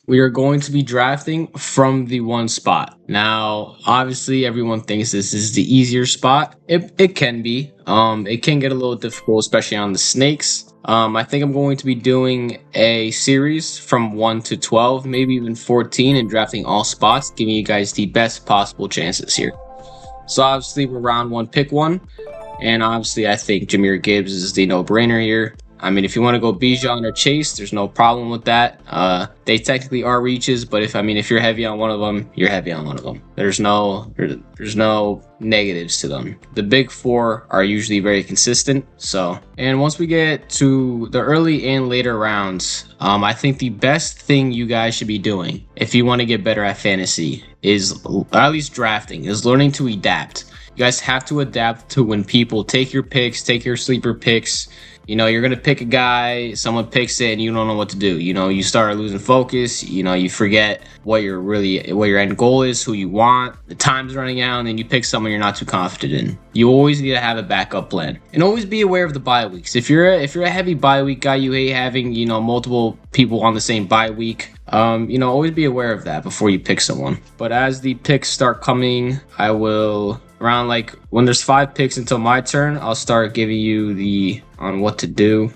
we are going to be drafting from the one spot. Now, obviously, everyone thinks this is the easier spot. It can be. It can get a little difficult, especially on the snakes. I think I'm going to be doing a series from 1 to 12, maybe even 14, and drafting all spots, giving you guys the best possible chances here. So obviously, we're round one, pick one. And obviously, I think Jahmyr Gibbs is the no-brainer here. I mean, if you want to go Bijan or Chase, there's no problem with that. They technically are reaches, but if you're heavy on one of them, you're heavy on one of them. There's no negatives to them. The big four are usually very consistent. So, and once we get to the early and later rounds, I think the best thing you guys should be doing if you want to get better at fantasy is, or at least drafting, is learning to adapt. You guys have to adapt to when people take your picks, take your sleeper picks. You know, you're going to pick a guy, someone picks it, and you don't know what to do. You know, you start losing focus. You know, you forget what your end goal is, who you want. The time's running out, and then you pick someone you're not too confident in. You always need to have a backup plan. And always be aware of the bye weeks. If you're a heavy bye week guy, you hate having, multiple people on the same bye week. Always be aware of that before you pick someone. But as the picks start coming, I will... around when there's 5 picks until my turn, I'll start giving you on what to do.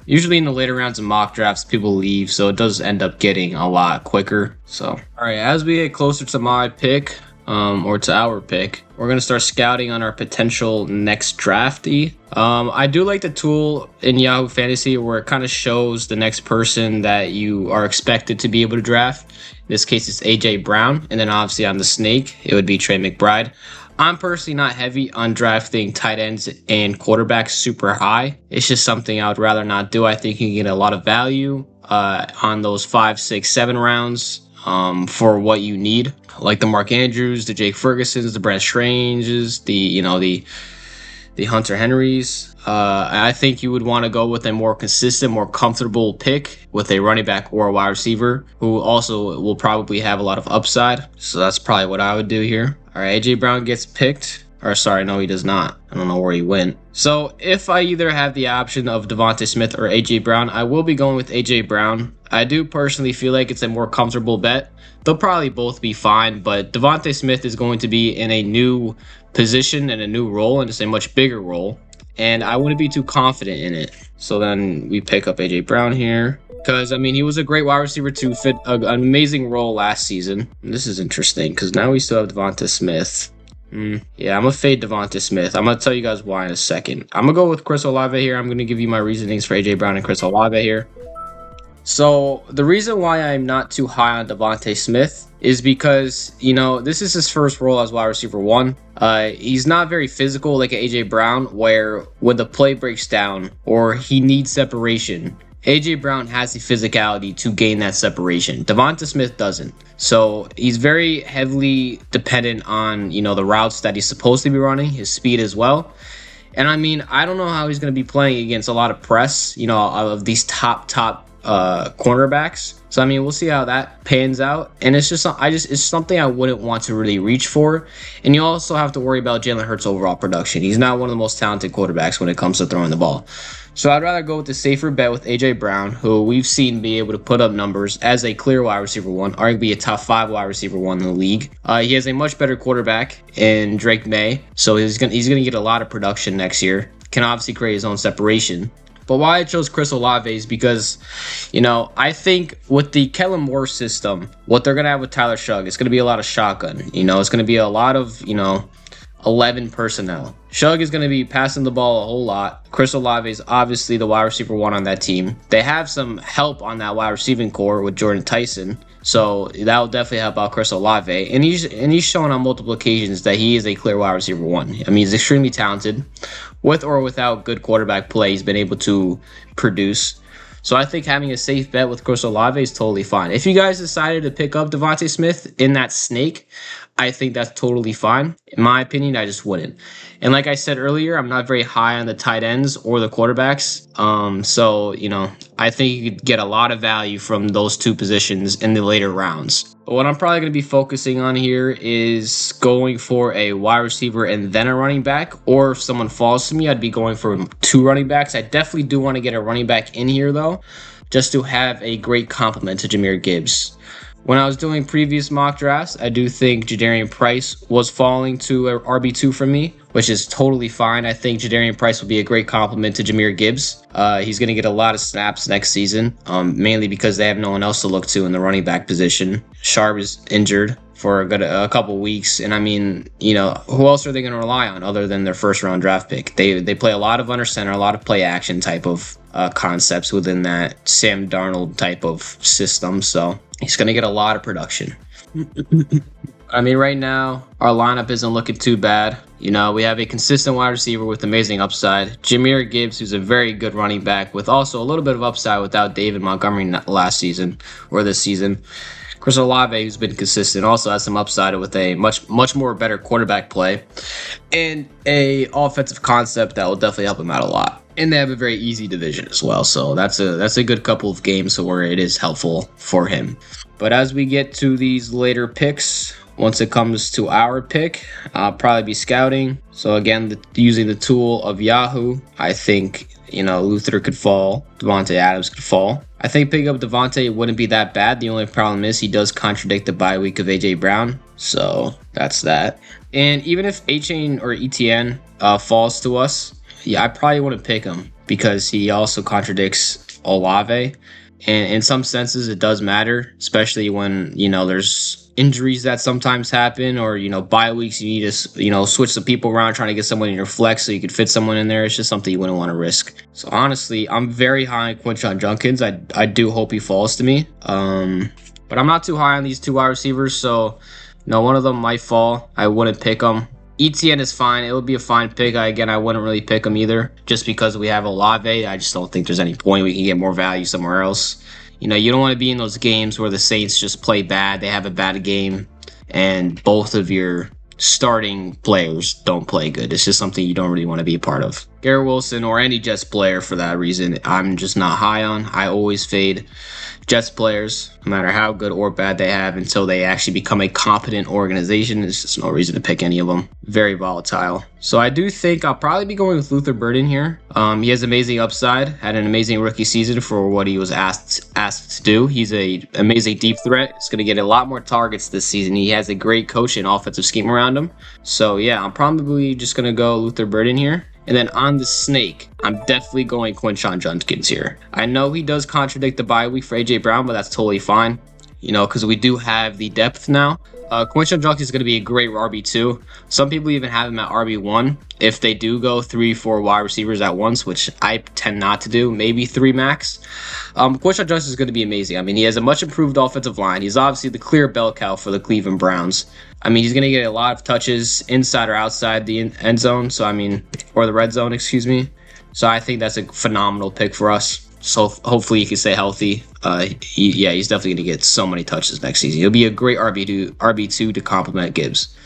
Usually in the later rounds of mock drafts, people leave, so it does end up getting a lot quicker. So, all right, as we get closer to my pick, or to our pick, we're going to start scouting on our potential next draftee. I do like the tool in Yahoo Fantasy where it kind of shows the next person that you are expected to be able to draft. In this case, it's AJ Brown. And then obviously on the snake, it would be Trey McBride. I'm personally not heavy on drafting tight ends and quarterbacks super high. It's just something I would rather not do. I think you can get a lot of value on those 5, 6, 7 rounds for what you need. Like the Mark Andrews, the Jake Fergusons, the Brent Stranges, the Hunter Henrys. I think you would want to go with a more consistent, more comfortable pick with a running back or a wide receiver who also will probably have a lot of upside. So that's probably what I would do here. All right, AJ Brown gets picked. Or sorry, no, he does not. I don't know where he went. So if I either have the option of Devonta Smith or AJ Brown, I will be going with AJ Brown. I do personally feel like it's a more comfortable bet. They'll probably both be fine, but Devonta Smith is going to be in a new position and a new role, and it's a much bigger role. And I wouldn't be too confident in it. So then we pick up AJ Brown here. Because, he was a great wide receiver too, fit an amazing role last season. And this is interesting because now we still have Devonta Smith. Yeah, I'm going to fade Devonta Smith. I'm going to tell you guys why in a second. I'm going to go with Chris Olave here. I'm going to give you my reasonings for AJ Brown and Chris Olave here. So the reason why I'm not too high on Devonta Smith is because, this is his first role as wide receiver 1. He's not very physical like AJ Brown, where when the play breaks down or he needs separation, AJ Brown has the physicality to gain that separation. Devonta Smith doesn't. So he's very heavily dependent on, the routes that he's supposed to be running, his speed as well. And I don't know how he's going to be playing against a lot of press, of these top cornerbacks. So we'll see how that pans out. And it's something I wouldn't want to really reach for. And you also have to worry about Jalen Hurts' overall production. He's not one of the most talented quarterbacks when it comes to throwing the ball. So I'd rather go with the safer bet with AJ Brown, who we've seen be able to put up numbers as a clear wide receiver 1, arguably a top 5 wide receiver 1 in the league. He has a much better quarterback in Drake May, so he's gonna get a lot of production next year. Can obviously create his own separation. But why I chose Chris Olave is because, I think with the Kellen Moore system, what they're going to have with Tyler Shugg, it's going to be a lot of shotgun. It's going to be a lot of, 11 personnel. Shugg is going to be passing the ball a whole lot. Chris Olave is obviously the wide receiver 1 on that team. They have some help on that wide receiving core with Jordan Tyson. So that will definitely help out Chris Olave. And he's shown on multiple occasions that he is a clear wide receiver 1. He's extremely talented. With or without good quarterback play, he's been able to produce. So I think having a safe bet with Chris Olave is totally fine. If you guys decided to pick up Devonta Smith in that snake, I think that's totally fine. In my opinion, I just wouldn't. And like I said earlier, I'm not very high on the tight ends or the quarterbacks. So I think you could get a lot of value from those two positions in the later rounds. But what I'm probably going to be focusing on here is going for a wide receiver and then a running back. Or if someone falls to me, I'd be going for 2 running backs. I definitely do want to get a running back in here, though, just to have a great complement to Jahmyr Gibbs. When I was doing previous mock drafts, I do think Jadarian Price was falling to a RB2 for me, which is totally fine. I think Jadarian Price will be a great complement to Jahmyr Gibbs. He's going to get a lot of snaps next season, mainly because they have no one else to look to in the running back position. Sharp is injured for a couple weeks, and I mean, who else are they going to rely on other than their first round draft pick? They play a lot of under center, a lot of play action type of concepts within that Sam Darnold type of system, so he's going to get a lot of production. I mean, right now, our lineup isn't looking too bad. We have a consistent wide receiver with amazing upside. Jahmyr Gibbs, who's a very good running back with also a little bit of upside without David Montgomery last season or this season. Chris Olave, who's been consistent, also has some upside with a much more better quarterback play and a offensive concept that will definitely help him out a lot. And they have a very easy division as well, so that's a good couple of games where it is helpful for him. But as we get to these later picks, once it comes to our pick, I'll probably be scouting. So again, using the tool of Yahoo, I think Luther could fall, Davante Adams could fall. I think picking up Davante wouldn't be that bad. The only problem is he does contradict the bye week of AJ Brown, so that's that. And even if A-Chain or ETN falls to us, I probably wouldn't pick him because he also contradicts Olave. And in some senses, it does matter, especially when, there's injuries that sometimes happen or, bye weeks, you need to, switch some people around trying to get someone in your flex so you could fit someone in there. It's just something you wouldn't want to risk. So honestly, I'm very high on Quinshon Judkins. I do hope he falls to me. But I'm not too high on these two wide receivers. So, one of them might fall. I wouldn't pick them. ETN is fine. It would be a fine pick. I wouldn't really pick him either just because we have Olave. I just don't think there's any point. We can get more value somewhere else. You don't want to be in those games where the Saints just play bad. They have a bad game and both of your starting players don't play good. It's just something you don't really want to be a part of. Garrett Wilson or any Jets player for that reason, I'm just not high on. I always fade Jets players, no matter how good or bad they have, until they actually become a competent organization. There's just no reason to pick any of them. Very volatile. So I do think I'll probably be going with Luther Burden here. He has amazing upside, had an amazing rookie season for what he was asked to do. He's an amazing deep threat. He's going to get a lot more targets this season. He has a great coach and offensive scheme around him. So yeah, I'm probably just going to go Luther Burden here. And then on the snake, I'm definitely going Quinshon Judkins here. I know he does contradict the bye week for AJ Brown, but that's totally fine, because we do have the depth now. Quinshon Judkins is going to be a great RB2. Some people even have him at RB1 if they do go 3-4 wide receivers at once, which I tend not to do, maybe 3 max. Quinshon Judkins is going to be amazing. I mean, he has a much improved offensive line. He's obviously the clear bell cow for the Cleveland Browns. I mean, he's going to get a lot of touches inside or outside the end zone, or the red zone, excuse me. So I think that's a phenomenal pick for us. So hopefully he can stay healthy. He's definitely going to get so many touches next season. He'll be a great RB2 to complement Gibbs.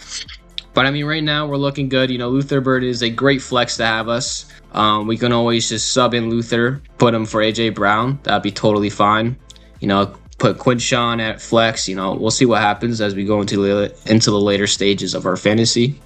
But I mean, right now we're looking good. Luther Bird is a great flex to have us. We can always just sub in Luther, put him for AJ Brown. That'd be totally fine. Put Quinshon at flex. We'll see what happens as we go into the later stages of our fantasy.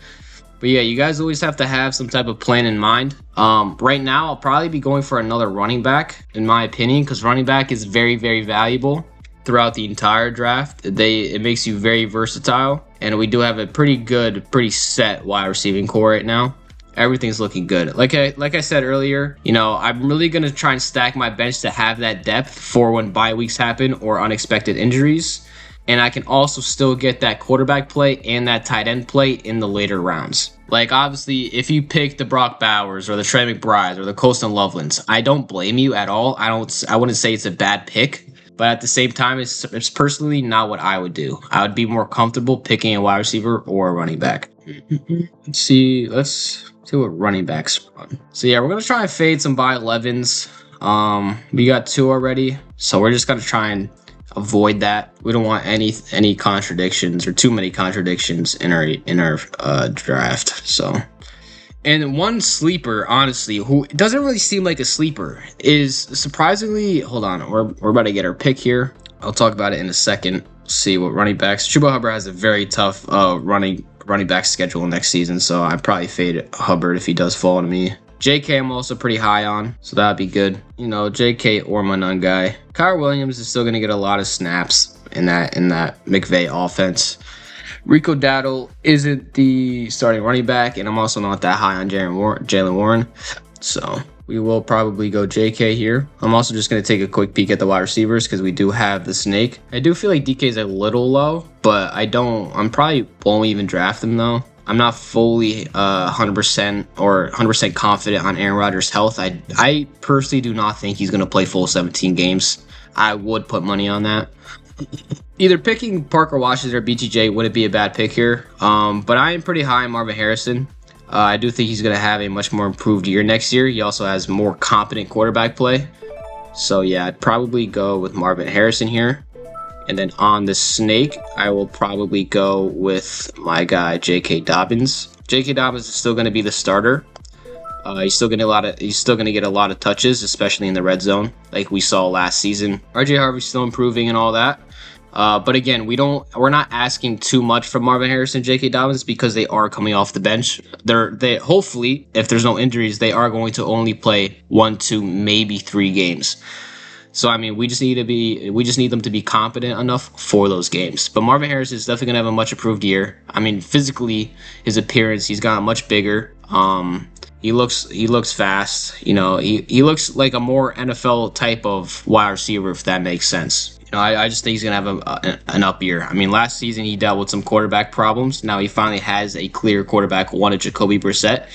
But yeah, you guys always have to have some type of plan in mind. Right now, I'll probably be going for another running back, in my opinion, because running back is very, very valuable throughout the entire draft. It makes you very versatile, and we do have a pretty set wide receiving core right now. Everything's looking good. Like I said earlier, I'm really going to try and stack my bench to have that depth for when bye weeks happen or unexpected injuries. And I can also still get that quarterback play and that tight end play in the later rounds. Like, obviously, if you pick the Brock Bowers or the Trey McBrides or the Colston Lovelands, I don't blame you at all. I wouldn't say it's a bad pick. But at the same time, it's personally not what I would do. I would be more comfortable picking a wide receiver or a running back. Let's see what running backs run. So yeah, we're going to try and fade some by 11s. We got 2 already. So we're just going to try and avoid that. We don't want any contradictions or too many contradictions in our draft. So, and one sleeper, honestly, who doesn't really seem like a sleeper, is surprisingly. Hold on, we're about to get our pick here. I'll talk about it in a second. See what running backs. Chuba Hubbard has a very tough running back schedule next season, so I probably fade Hubbard if he does fall to me. JK I'm also pretty high on, so that'd be good. You know, JK or my none guy. Kyren Williams is still gonna get a lot of snaps in that McVay offense. Rico Dowdle isn't the starting running back, and I'm also not that high on Jaylen Warren. So we will probably go JK here. I'm also just going to take a quick peek at the wide receivers because we do have the snake. I do feel like DK is a little low, but I'm probably won't even draft him though. I'm not fully 100% or 100% confident on Aaron Rodgers' health. I personally do not think he's going to play full 17 games. I would put money on that. Either picking Parker Washington or BTJ wouldn't be a bad pick here, but I am pretty high on Marvin Harrison. I do think he's going to have a much more improved year next year. He also has more competent quarterback play. So yeah, I'd probably go with Marvin Harrison here. And then on the snake, I will probably go with my guy J.K. Dobbins. J.K. Dobbins is still going to be the starter. He's still going to get a lot of touches, especially in the red zone, like we saw last season. RJ Harvey's still improving and all that. But again, we're not asking too much from Marvin Harrison and J.K. Dobbins because they are coming off the bench. They hopefully, if there's no injuries, they are going to only play 1, 2, maybe 3 games. So I mean, we just need them to be competent enough for those games. But Marvin Harrison is definitely gonna have a much improved year. I mean, physically, his appearance, he's gotten much bigger. He looks fast. You know, he looks like a more NFL type of wide receiver, if that makes sense. You know, I just think he's going to have an up year. I mean, last season he dealt with some quarterback problems. Now he finally has a clear quarterback one in Jacoby Brissett.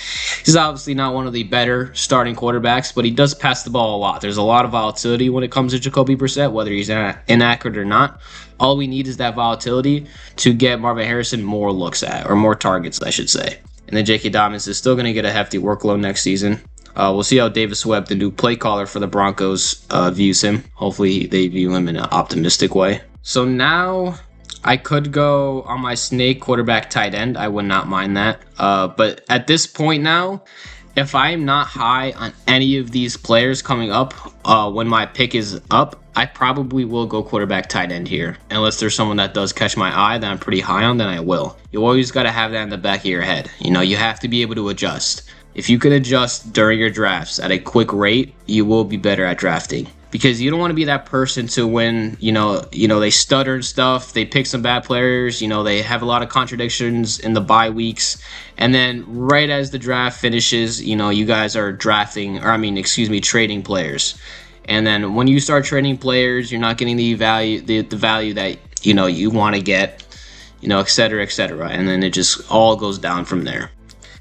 He's obviously not one of the better starting quarterbacks, but he does pass the ball a lot. There's a lot of volatility when it comes to Jacoby Brissett, whether he's inaccurate or not. All we need is that volatility to get Marvin Harrison more looks at, or more targets, I should say. And then J.K. Dobbins is still going to get a hefty workload next season. We'll see how Davis Webb, the new play caller for the Broncos, views him. Hopefully they view him in an optimistic way. So now I could go on my snake quarterback tight end. I would not mind that. But at this point now, if I'm not high on any of these players coming up when my pick is up, I probably will go quarterback tight end here. Unless there's someone that does catch my eye that I'm pretty high on, then I will. You always got to have that in the back of your head. You know, you have to be able to adjust. If you can adjust during your drafts at a quick rate, you will be better at drafting. Because you don't want to be that person to when, you know, they stutter and stuff, they pick some bad players, you know, they have a lot of contradictions in the bye weeks. And then right as the draft finishes, you know, you guys are trading players. And then when you start trading players, you're not getting the value that, you know, you want to get, you know, et cetera, et cetera. And then it just all goes down from there.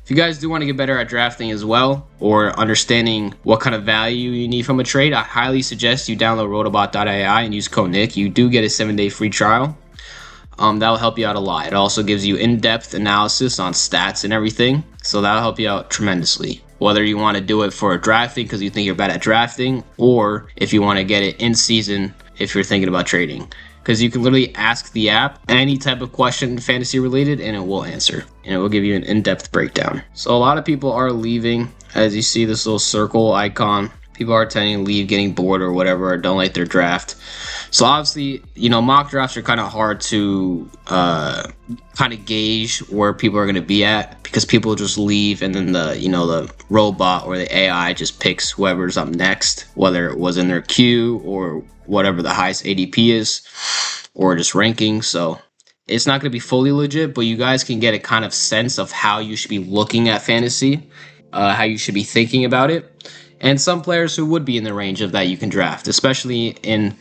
If you guys do want to get better at drafting as well, or understanding what kind of value you need from a trade, I highly suggest you download Rotobot.ai and use code Nick. You do get a 7-day free trial. That'll help you out a lot. It also gives you in-depth analysis on stats and everything, so that'll help you out tremendously. Whether you want to do it for drafting because you think you're bad at drafting, or if you want to get it in season if you're thinking about trading. Because you can literally ask the app any type of question fantasy related and it will answer. And it will give you an in-depth breakdown. So a lot of people are leaving. As you see this little circle icon, people are tending to leave, getting bored or whatever, or don't like their draft. So obviously, you know, mock drafts are kind of hard to kind of gauge where people are going to be at, because people just leave and then the robot or the AI just picks whoever's up next, whether it was in their queue or whatever the highest ADP is, or just ranking. So it's not going to be fully legit, but you guys can get a kind of sense of how you should be looking at fantasy, how you should be thinking about it. And some players who would be in the range of that you can draft, especially in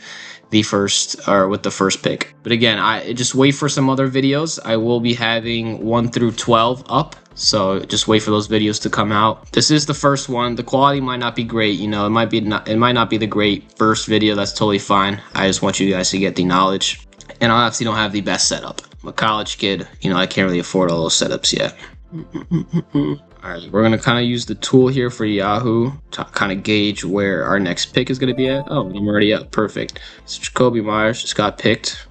the first or with the first pick. But again, I just wait for some other videos. I will be having 1 through 12 up, so just wait for those videos to come out. This is the first one. The quality might not be great, you know, it might not be the great first video. That's totally fine. I just want you guys to get the knowledge. And I obviously don't have the best setup. I'm a college kid, you know, I can't really afford all those setups yet. Alright, we're going to kind of use the tool here for Yahoo to kind of gauge where our next pick is going to be at. Oh, I'm already up. Perfect. So Jacoby Myers just got picked.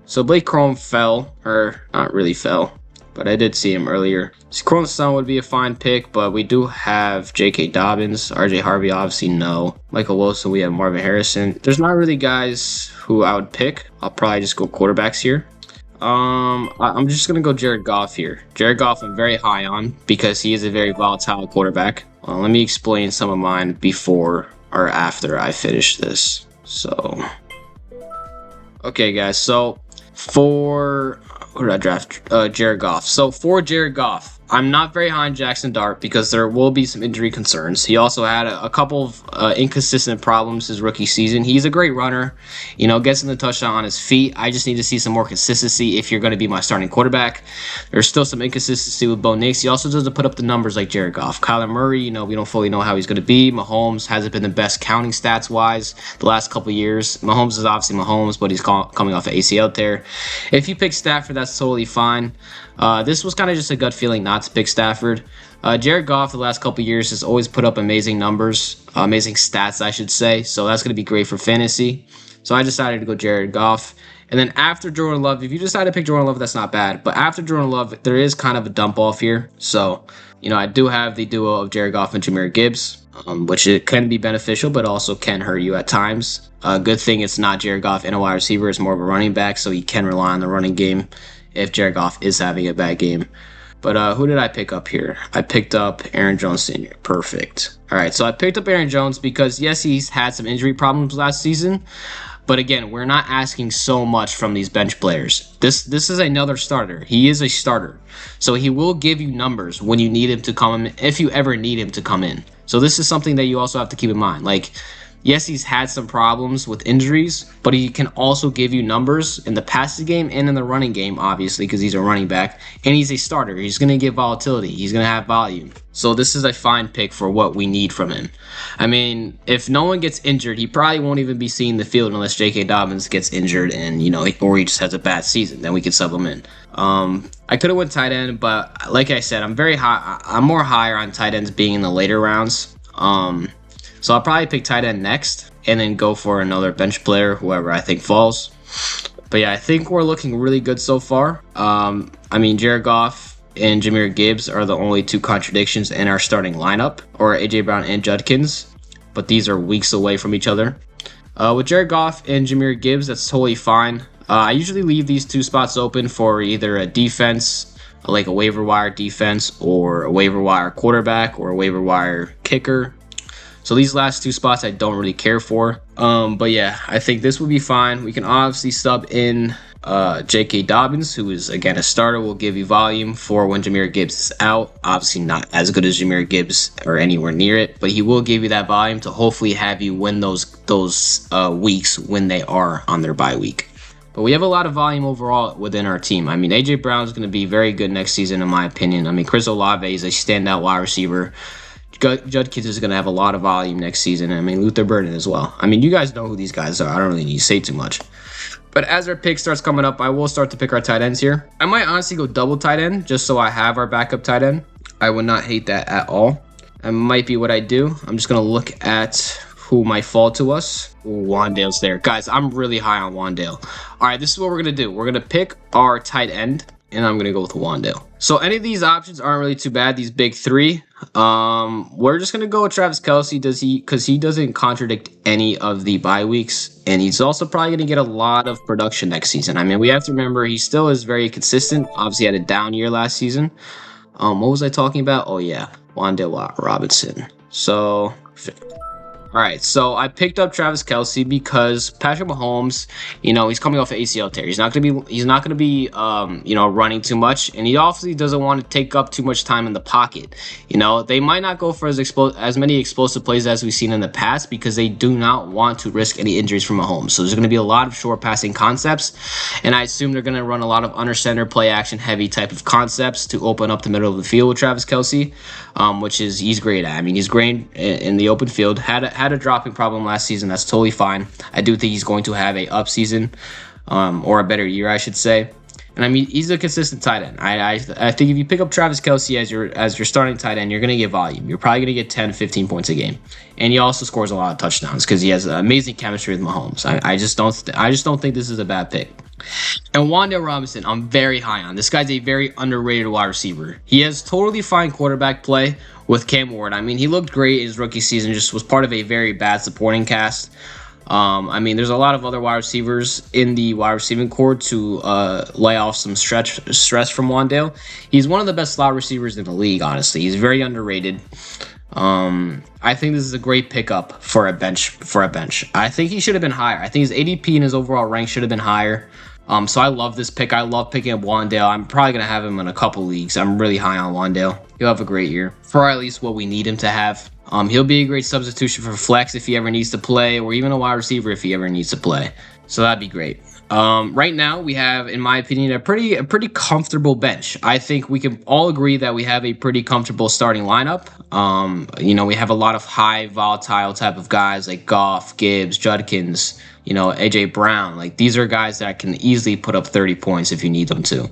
So Blake Corum fell, or not really fell, but I did see him earlier. Corum Son would be a fine pick, but we do have J.K. Dobbins. RJ Harvey, obviously no. Michael Wilson, we have Marvin Harrison. There's not really guys who I would pick. I'll probably just go quarterbacks here. I'm just gonna go Jared Goff here. Jared Goff I'm very high on because he is a very volatile quarterback. Well, let me explain some of mine before or after I finish this. So, okay, guys. So, for who did I draft? Jared Goff. So, for Jared Goff, I'm not very high on Jackson Dart because there will be some injury concerns. He also had a couple of inconsistent problems his rookie season. He's a great runner, gets in the touchdown on his feet. I just need to see some more consistency if you're going to be my starting quarterback. There's still some inconsistency with Bo Nix. He also doesn't put up the numbers like Jared Goff. Kyler Murray, we don't fully know how he's going to be. Mahomes hasn't been the best counting stats-wise the last couple years. Mahomes is obviously Mahomes, but he's coming off an ACL tear. If you pick Stafford, that's totally fine. This was kind of just a gut feeling not to pick Stafford. Jared Goff the last couple years has always put up amazing numbers, amazing stats, I should say. So that's going to be great for fantasy. So I decided to go Jared Goff. And then after Jordan Love, if you decide to pick Jordan Love, that's not bad. But after Jordan Love, there is kind of a dump off here. So, I do have the duo of Jared Goff and Jahmyr Gibbs, which it can be beneficial, but also can hurt you at times. Good thing it's not Jared Goff and a wide receiver. It's more of a running back, so you can rely on the running game if Jared Goff is having a bad game. But who did I pick up here? I picked up Aaron Jones Sr. Perfect. All right, so I picked up Aaron Jones because, yes, he's had some injury problems last season. But again, we're not asking so much from these bench players. This is another starter. He is a starter. So he will give you numbers when you need him to come in, if you ever need him to come in. So this is something that you also have to keep in mind. Like, yes, he's had some problems with injuries, but he can also give you numbers in the passing game and in the running game, obviously, because he's a running back. And he's a starter. He's going to give volatility. He's going to have volume. So this is a fine pick for what we need from him. I mean, if no one gets injured, he probably won't even be seeing the field unless J.K. Dobbins gets injured and, or he just has a bad season. Then we can sub him in. I could have went tight end, but like I said, I'm more higher on tight ends being in the later rounds. So I'll probably pick tight end next and then go for another bench player, whoever I think falls. But yeah, I think we're looking really good so far. Jared Goff and Jahmyr Gibbs are the only two contradictions in our starting lineup, or A.J. Brown and Judkins, but these are weeks away from each other. With Jared Goff and Jahmyr Gibbs, that's totally fine. I usually leave these two spots open for either a defense, like a waiver wire defense, or a waiver wire quarterback, or a waiver wire kicker. So these last two spots I don't really care for. But yeah, I think this would be fine. We can obviously sub in J.K. Dobbins, who is, again, a starter, will give you volume for when Jahmyr Gibbs is out. Obviously not as good as Jahmyr Gibbs or anywhere near it, but he will give you that volume to hopefully have you win those weeks when they are on their bye week. But we have a lot of volume overall within our team. A.J. Brown is going to be very good next season, in my opinion. Chris Olave is a standout wide receiver. Judkins is going to have a lot of volume next season. Luther Burden as well. You guys know who these guys are. I don't really need to say too much. But as our pick starts coming up, I will start to pick our tight ends here. I might honestly go double tight end just so I have our backup tight end. I would not hate that at all. That might be what I do. I'm just going to look at who might fall to us. Ooh, Wandale's there. Guys, I'm really high on Wandale. All right, this is what we're going to do. We're going to pick our tight end, and I'm going to go with Wandale. So any of these options aren't really too bad, these big three. We're just going to go with Travis Kelce because he doesn't contradict any of the bye weeks, and he's also probably going to get a lot of production next season. We have to remember he still is very consistent. Obviously had a down year last season. What was I talking about? Oh yeah, Wandale Robinson. So all right, so I picked up Travis Kelce because Patrick Mahomes, he's coming off an ACL tear. He's not gonna be running too much, and he obviously doesn't want to take up too much time in the pocket. They might not go for as many explosive plays as we've seen in the past because they do not want to risk any injuries from Mahomes. So there's going to be a lot of short passing concepts, and I assume they're going to run a lot of under center, play action heavy type of concepts to open up the middle of the field with Travis Kelce, which he's great at. He's great in the open field. Had a dropping problem last season. That's totally fine. I do think he's going to have a up season, or a better year, I should say. And he's a consistent tight end. I think if you pick up Travis Kelce as your starting tight end, you're going to get volume. You're probably going to get 10 to 15 points a game. And he also scores a lot of touchdowns because he has amazing chemistry with Mahomes. I just don't think this is a bad pick. And Wandale Robinson, I'm very high on. This guy's a very underrated wide receiver. He has totally fine quarterback play with Cam Ward. He looked great in his rookie season, just was part of a very bad supporting cast. There's a lot of other wide receivers in the wide receiving core to lay off some stress from Wandale. He's one of the best slot receivers in the league, honestly. He's very underrated. I think this is a great pickup for a bench. I think he should have been higher. I think his ADP and his overall rank should have been higher. So I love this pick. I love picking up Wandale. I'm probably going to have him in a couple leagues. I'm really high on Wandale. He'll have a great year, for at least what we need him to have. He'll be a great substitution for flex if he ever needs to play, or even a wide receiver if he ever needs to play. So that'd be great. Right now we have, in my opinion, a pretty comfortable bench. I think we can all agree that we have a pretty comfortable starting lineup. We have a lot of high volatile type of guys like Goff, Gibbs, Judkins, AJ Brown. Like, these are guys that can easily put up 30 points if you need them to.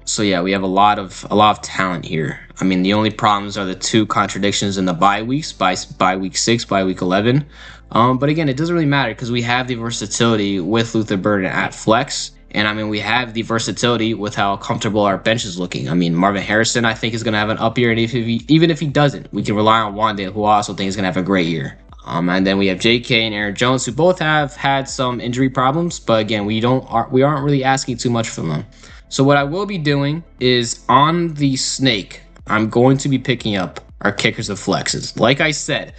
So yeah, we have a lot of talent here. I mean, the only problems are the two contradictions in the bye weeks, by week 6, by week 11. But again, it doesn't really matter because we have the versatility with Luther Burden at flex. And I mean, we have the versatility with how comfortable our bench is looking. I mean, Marvin Harrison, I think, is going to have an up year. And even if he doesn't, we can rely on Wandale, who I also think is going to have a great year. And then we have J.K. and Aaron Jones, who both have had some injury problems. But again, we aren't really asking too much from them. So what I will be doing is, on the snake, I'm going to be picking up our kickers of flexes. Like I said,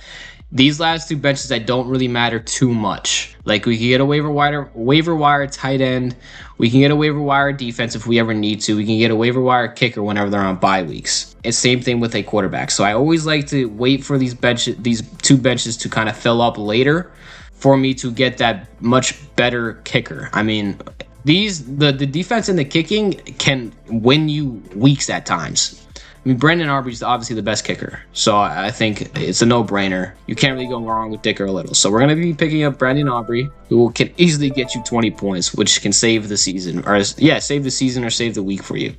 these last two benches that don't really matter too much. Like, we can get a waiver wire tight end. We can get a waiver wire defense if we ever need to. We can get a waiver wire kicker whenever they're on bye weeks. And same thing with a quarterback. So I always like to wait for these two benches to kind of fill up later for me to get that much better kicker. I mean, the defense and the kicking can win you weeks at times. I mean, Brandon Aubrey is obviously the best kicker, so I think it's a no-brainer. You can't really go wrong with Dick or Little. So we're going to be picking up Brandon Aubrey, who can easily get you 20 points, which can save the season, or save the week for you.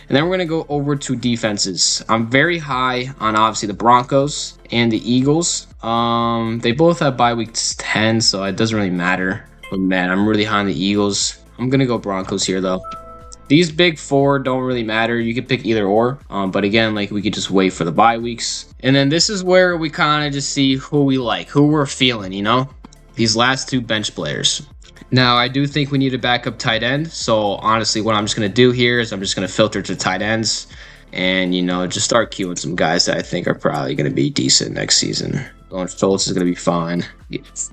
And then we're going to go over to defenses. I'm very high on, obviously, the Broncos and the Eagles. They both have bye week 10, so it doesn't really matter. But man, I'm really high on the Eagles. I'm going to go Broncos here, though. These big four don't really matter. You could pick either or. But again, like, we could just wait for the bye weeks. And then this is where we kind of just see who we like, who we're feeling, These last two bench players. Now, I do think we need a backup tight end. So honestly, what I'm just going to do here is I'm just going to filter to tight ends. And, just start queuing some guys that I think are probably going to be decent next season. Going Schultz is going to be fine.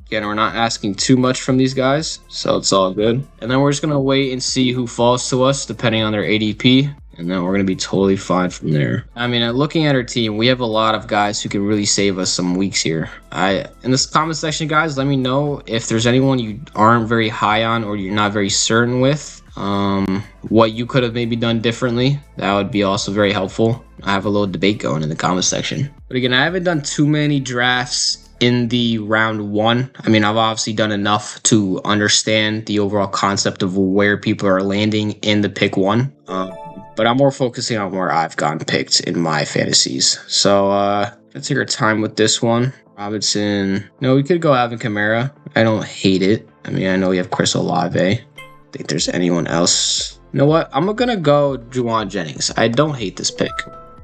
Again, we're not asking too much from these guys, so it's all good. And then we're just going to wait and see who falls to us, depending on their ADP. And then we're going to be totally fine from there. I mean, looking at our team, we have a lot of guys who can really save us some weeks here. In this comment section, guys, let me know if there's anyone you aren't very high on or you're not very certain with. What you could have maybe done differently. That would be also very helpful. I have a little debate going in the comment section. But again, I haven't done too many drafts in the round 1. I mean, I've obviously done enough to understand the overall concept of where people are landing in the pick 1. But I'm more focusing on where I've gotten picked in my fantasies. So let's take our time with this one. Robinson. No, we could go Alvin Kamara. I don't hate it. I mean, I know we have Chris Olave. Think there's anyone else. You know what? I'm gonna go Juwan Jennings. I don't hate this pick.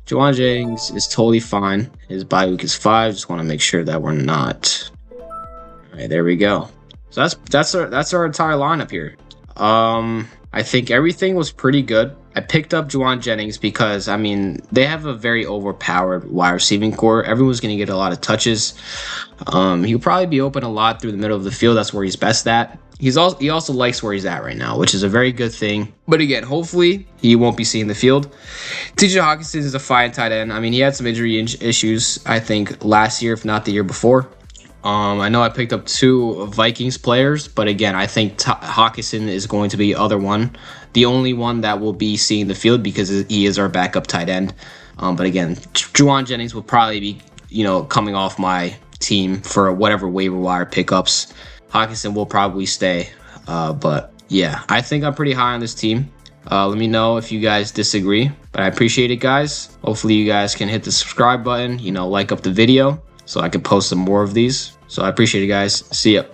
Juwan Jennings is totally fine. His bye week is 5. Just want to make sure that we're not. All right, there we go. So that's our entire lineup here. I think everything was pretty good. I picked up Juwan Jennings because, I mean, they have a very overpowered wide receiving core. Everyone's going to get a lot of touches. He'll probably be open a lot through the middle of the field. That's where he's best at. He also likes where he's at right now, which is a very good thing. But again, hopefully he won't be seeing the field. TJ Hawkinson is a fine tight end. I mean, he had some injury issues, I think, last year, if not the year before. I know I picked up 2 Vikings players, but again, I think Hawkinson is going to be the only one that will be seeing the field because he is our backup tight end. But again, Juwan Jennings will probably be, coming off my team for whatever waiver wire pickups. Hawkinson will probably stay. But yeah, I think I'm pretty high on this team. Let me know if you guys disagree, but I appreciate it, guys. Hopefully you guys can hit the subscribe button, like up the video so I can post some more of these. So I appreciate it, guys. See ya.